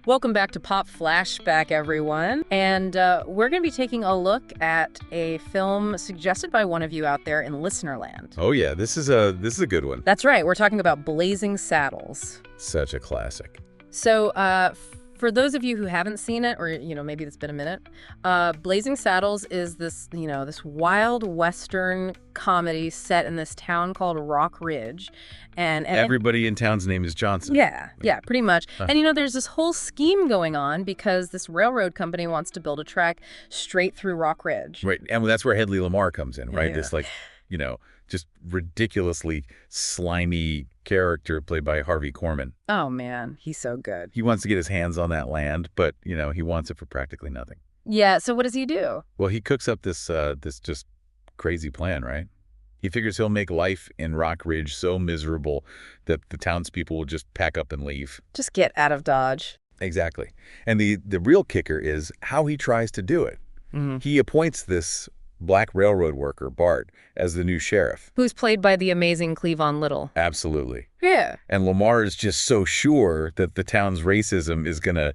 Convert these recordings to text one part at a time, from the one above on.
Welcome back to Pop Flashback, everyone. And we're going to be taking a look at a film suggested by one of you out there in Listenerland. Oh yeah, this is a good one. That's right. We're talking about Blazing Saddles. Such a classic. So for those of you who haven't seen it, or maybe it's been a minute, Blazing Saddles is this this wild Western comedy set in this town called Rock Ridge, and everybody in town's name is Johnson. Yeah, pretty much. And there's this whole scheme going on because this railroad company wants to build a track straight through Rock Ridge. Right, and that's where Hedley Lamarr comes in, right? Yeah. This just ridiculously slimy character played by Harvey Korman. Oh man, he's so good. He wants to get his hands on that land, but he wants it for practically nothing. Yeah, so what does he do? Well, he cooks up this just crazy plan, right? He figures he'll make life in Rock Ridge so miserable that the townspeople will just pack up and leave. Just get out of Dodge. Exactly. And the real kicker is how he tries to do it. Mm-hmm. He appoints this black railroad worker, Bart, as the new sheriff. Who's played by the amazing Cleavon Little. Absolutely. Yeah. And Lamarr is just so sure that the town's racism is going to,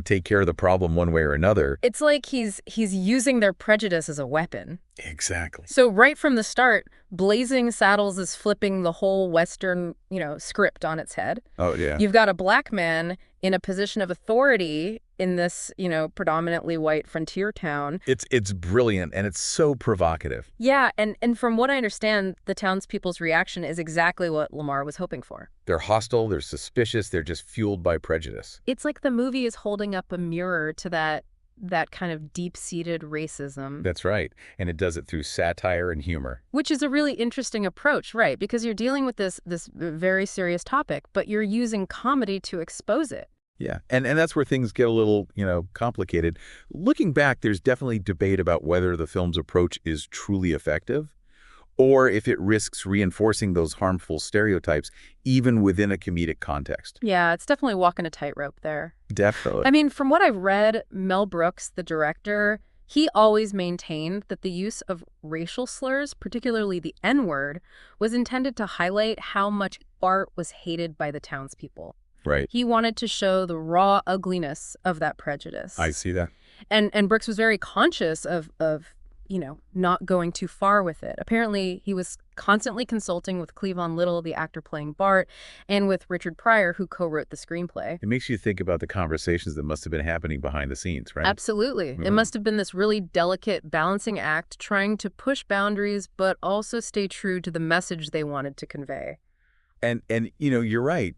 take care of the problem one way or another. It's like he's using their prejudice as a weapon. Exactly. So right from the start, Blazing Saddles is flipping the whole Western, script on its head. Oh, yeah. You've got a black man in a position of authority in this, predominantly white frontier town. It's brilliant, and it's so provocative. Yeah, and from what I understand, the townspeople's reaction is exactly what Lamarr was hoping for. They're hostile, they're suspicious, they're just fueled by prejudice. It's like the movie is holding up a mirror to that kind of deep-seated racism. That's right. And it does it through satire and humor. Which is a really interesting approach, right? Because you're dealing with this very serious topic, but you're using comedy to expose it. Yeah, and that's where things get a little, complicated. Looking back, there's definitely debate about whether the film's approach is truly effective or if it risks reinforcing those harmful stereotypes even within a comedic context. Yeah, it's definitely walking a tightrope there. Definitely. I mean, from what I've read, Mel Brooks, the director, he always maintained that the use of racial slurs, particularly the N-word, was intended to highlight how much Bart was hated by the townspeople. Right. He wanted to show the raw ugliness of that prejudice. I see that. And Brooks was very conscious of not going too far with it. Apparently, he was constantly consulting with Cleavon Little, the actor playing Bart, and with Richard Pryor, who co-wrote the screenplay. It makes you think about the conversations that must have been happening behind the scenes, right? Absolutely. Mm-hmm. It must have been this really delicate balancing act, trying to push boundaries, but also stay true to the message they wanted to convey. And you're right.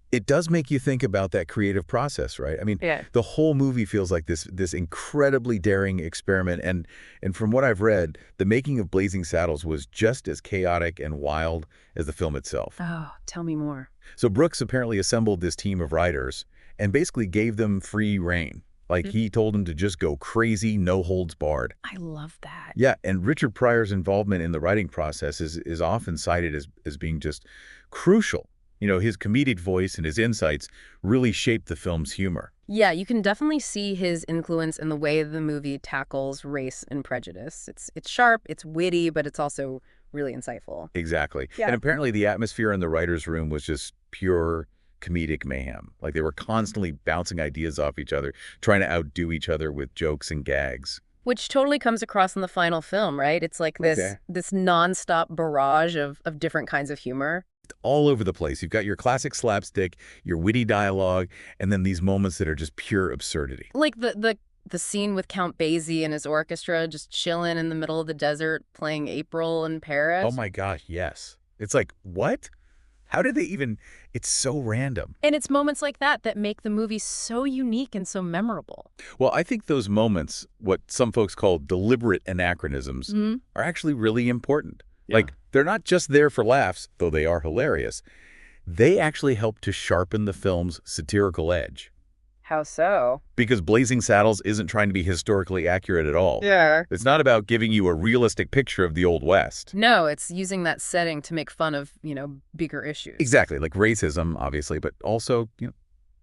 It does make you think about that creative process, right? I mean, Yeah. The whole movie feels like this incredibly daring experiment. And from what I've read, the making of Blazing Saddles was just as chaotic and wild as the film itself. Oh, tell me more. So Brooks apparently assembled this team of writers and basically gave them free rein. Like he told them to just go crazy, no holds barred. I love that. Yeah, and Richard Pryor's involvement in the writing process is often cited as being just crucial. His comedic voice and his insights really shaped the film's humor. Yeah, you can definitely see his influence in the way the movie tackles race and prejudice. It's sharp, it's witty, but it's also really insightful. Exactly. Yeah. And apparently the atmosphere in the writer's room was just pure comedic mayhem. Like they were constantly bouncing ideas off each other, trying to outdo each other with jokes and gags. Which totally comes across in the final film, right? It's like this nonstop barrage of different kinds of humor. All over the place. You've got your classic slapstick, your witty dialogue, and then these moments that are just pure absurdity. Like the scene with Count Basie and his orchestra just chilling in the middle of the desert playing April in Paris. Oh my gosh, yes. It's like, what? How did they even... It's so random. And it's moments like that that make the movie so unique and so memorable. Well, I think those moments, what some folks call deliberate anachronisms, are actually really important. Yeah. Like, they're not just there for laughs, though they are hilarious. They actually help to sharpen the film's satirical edge. How so? Because Blazing Saddles isn't trying to be historically accurate at all. Yeah. It's not about giving you a realistic picture of the Old West. No, it's using that setting to make fun of, bigger issues. Exactly, like racism, obviously, but also,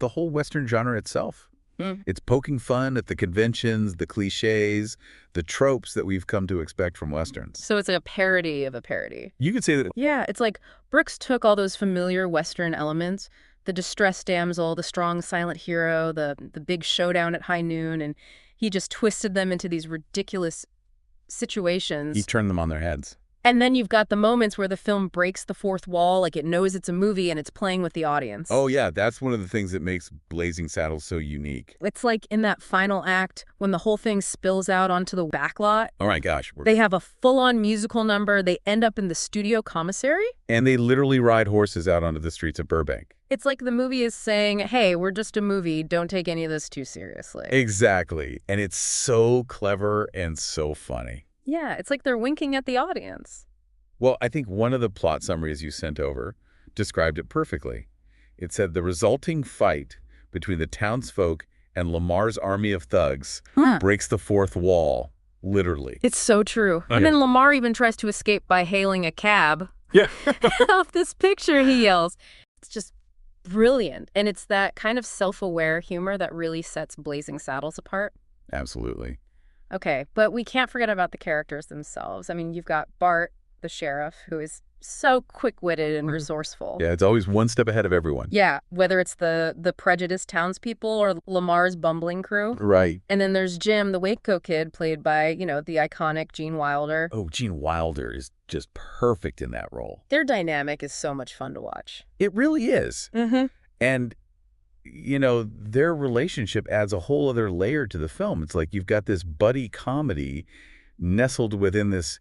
the whole Western genre itself. It's poking fun at the conventions, the cliches, the tropes that we've come to expect from Westerns. So it's like a parody of a parody. You could say that. Yeah, it's like Brooks took all those familiar Western elements, the distressed damsel, the strong silent hero, the big showdown at high noon, and he just twisted them into these ridiculous situations. He turned them on their heads. And then you've got the moments where the film breaks the fourth wall, like it knows it's a movie and it's playing with the audience. Oh, yeah, that's one of the things that makes Blazing Saddles so unique. It's like in that final act when the whole thing spills out onto the backlot. Oh, my gosh. They have a full-on musical number. They end up in the studio commissary. And they literally ride horses out onto the streets of Burbank. It's like the movie is saying, hey, we're just a movie. Don't take any of this too seriously. Exactly. And it's so clever and so funny. Yeah, it's like they're winking at the audience. Well, I think one of the plot summaries you sent over described it perfectly. It said the resulting fight between the townsfolk and Lamarr's army of thugs breaks the fourth wall, literally. It's so true. Okay. And then Lamarr even tries to escape by hailing a cab. Yeah. Off this picture, he yells. It's just brilliant. And it's that kind of self-aware humor that really sets Blazing Saddles apart. Absolutely. Okay, but we can't forget about the characters themselves. I mean, you've got Bart, the sheriff, who is so quick-witted and resourceful. Yeah, it's always one step ahead of everyone. Yeah, whether it's the Prejudice townspeople or Lamarr's bumbling crew. Right. And then there's Jim, the Waco Kid, played by, the iconic Gene Wilder. Oh, Gene Wilder is just perfect in that role. Their dynamic is so much fun to watch. It really is. Mm-hmm. And their relationship adds a whole other layer to the film. It's like you've got this buddy comedy nestled within this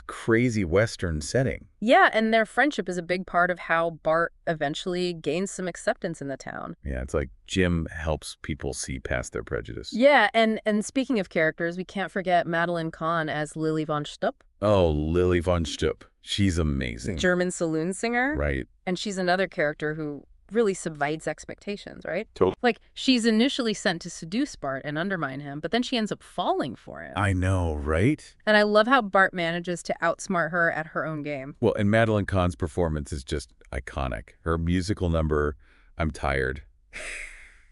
crazy Western setting. Yeah, and their friendship is a big part of how Bart eventually gains some acceptance in the town. Yeah, it's like Jim helps people see past their prejudice. Yeah, and speaking of characters, we can't forget Madeline Kahn as Lily von Stupp. Oh, Lily von Stupp. She's amazing. German saloon singer. Right. And she's another character who really subvides expectations, right? Totally. Like, she's initially sent to seduce Bart and undermine him, but then she ends up falling for him. I know, right? And I love how Bart manages to outsmart her at her own game. Well, and Madeline Kahn's performance is just iconic. Her musical number, I'm Tired,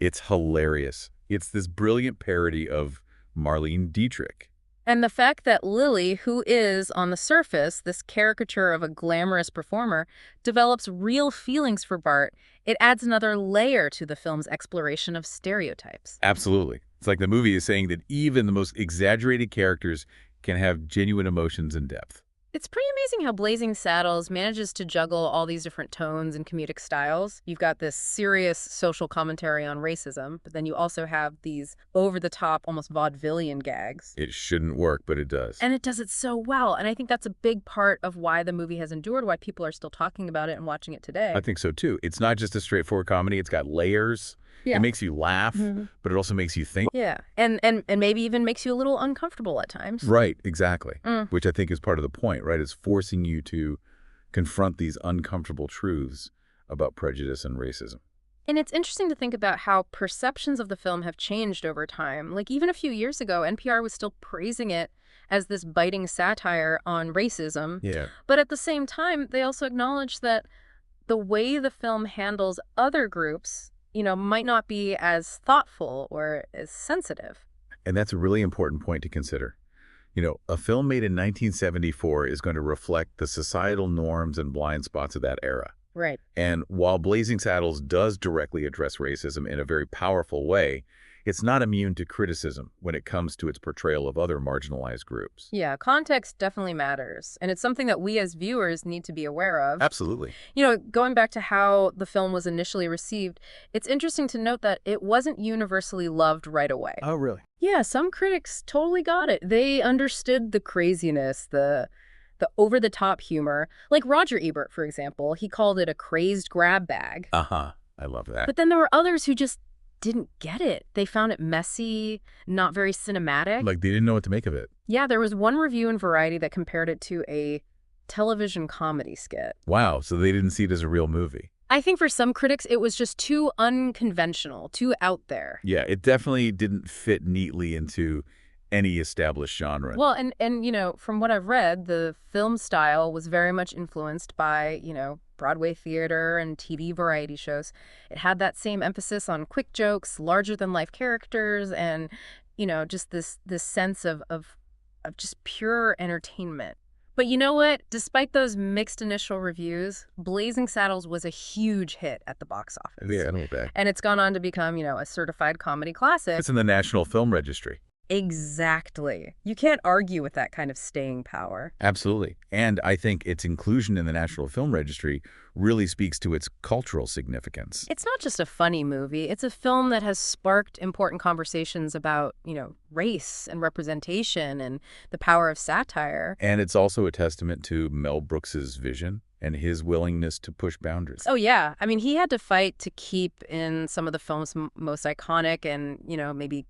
it's hilarious. It's this brilliant parody of Marlene Dietrich. And the fact that Lily, who is, on the surface, this caricature of a glamorous performer, develops real feelings for Bart, it adds another layer to the film's exploration of stereotypes. Absolutely. It's like the movie is saying that even the most exaggerated characters can have genuine emotions and depth. It's pretty amazing how Blazing Saddles manages to juggle all these different tones and comedic styles. You've got this serious social commentary on racism, but then you also have these over-the-top, almost vaudevillian gags. It shouldn't work, but it does. And it does it so well. And I think that's a big part of why the movie has endured, why people are still talking about it and watching it today. I think so, too. It's not just a straightforward comedy. It's got layers. Yeah. It makes you laugh, but it also makes you think. Yeah, and maybe even makes you a little uncomfortable at times. Right, exactly. Which I think is part of the point, right? Is forcing you to confront these uncomfortable truths about prejudice and racism. And it's interesting to think about how perceptions of the film have changed over time. Like, even a few years ago, NPR was still praising it as this biting satire on racism. Yeah. But at the same time, they also acknowledged that the way the film handles other groups, might not be as thoughtful or as sensitive. And that's a really important point to consider. A film made in 1974 is going to reflect the societal norms and blind spots of that era. Right. And while Blazing Saddles does directly address racism in a very powerful way, it's not immune to criticism when it comes to its portrayal of other marginalized groups. Yeah, context definitely matters. And it's something that we as viewers need to be aware of. Absolutely. Going back to how the film was initially received, it's interesting to note that it wasn't universally loved right away. Oh, really? Yeah, some critics totally got it. They understood the craziness, the over-the-top humor. Like Roger Ebert, for example, he called it a crazed grab bag. Uh-huh. I love that. But then there were others who just didn't get it. They found it messy, not very cinematic. Like they didn't know what to make of it. Yeah, there was one review in Variety that compared it to a television comedy skit. Wow, so they didn't see it as a real movie. I think for some critics, it was just too unconventional, too out there. Yeah, it definitely didn't fit neatly into any established genre. Well, and from what I've read, the film style was very much influenced by, Broadway theater and TV variety shows. It had that same emphasis on quick jokes, larger than life characters, and, just this sense of just pure entertainment. But you know what? Despite those mixed initial reviews, Blazing Saddles was a huge hit at the box office. Yeah, I know that. And it's gone on to become, a certified comedy classic. It's in the National Film Registry. Exactly. You can't argue with that kind of staying power. Absolutely. And I think its inclusion in the National Film Registry really speaks to its cultural significance. It's not just a funny movie. It's a film that has sparked important conversations about, race and representation and the power of satire. And it's also a testament to Mel Brooks's vision and his willingness to push boundaries. Oh, yeah. I mean, he had to fight to keep in some of the film's most iconic and, maybe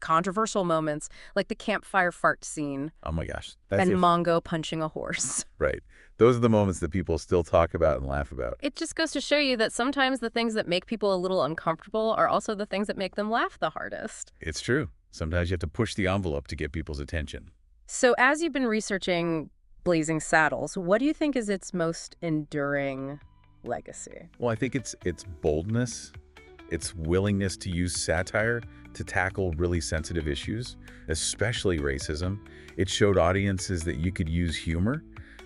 controversial moments, like the campfire fart scene. Oh my gosh. And Mongo punching a horse. Right. Those are the moments that people still talk about and laugh about. It just goes to show you that sometimes the things that make people a little uncomfortable are also the things that make them laugh the hardest. It's true. Sometimes you have to push the envelope to get people's attention. So as you've been researching Blazing Saddles, what do you think is its most enduring legacy? Well, I think it's boldness, its willingness to use satire to tackle really sensitive issues, especially racism. It showed audiences that you could use humor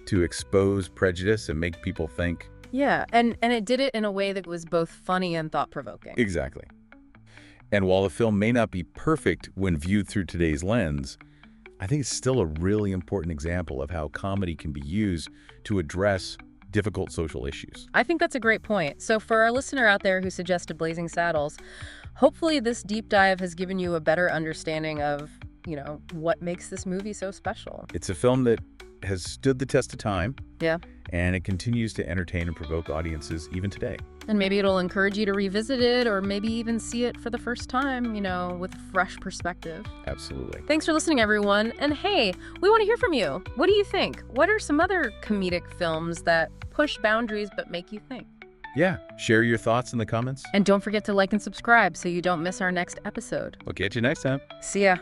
to expose prejudice and make people think. Yeah, and it did it in a way that was both funny and thought-provoking. Exactly. And while the film may not be perfect when viewed through today's lens, I think it's still a really important example of how comedy can be used to address difficult social issues. I think that's a great point. So for our listener out there who suggested Blazing Saddles, hopefully this deep dive has given you a better understanding of, what makes this movie so special. It's a film that has stood the test of time. Yeah. And it continues to entertain and provoke audiences even today. And maybe it'll encourage you to revisit it or maybe even see it for the first time, with fresh perspective. Absolutely. Thanks for listening, everyone. And hey, we want to hear from you. What do you think? What are some other comedic films that push boundaries but make you think? Yeah, share your thoughts in the comments. And don't forget to like and subscribe so you don't miss our next episode. We'll catch you next time. See ya.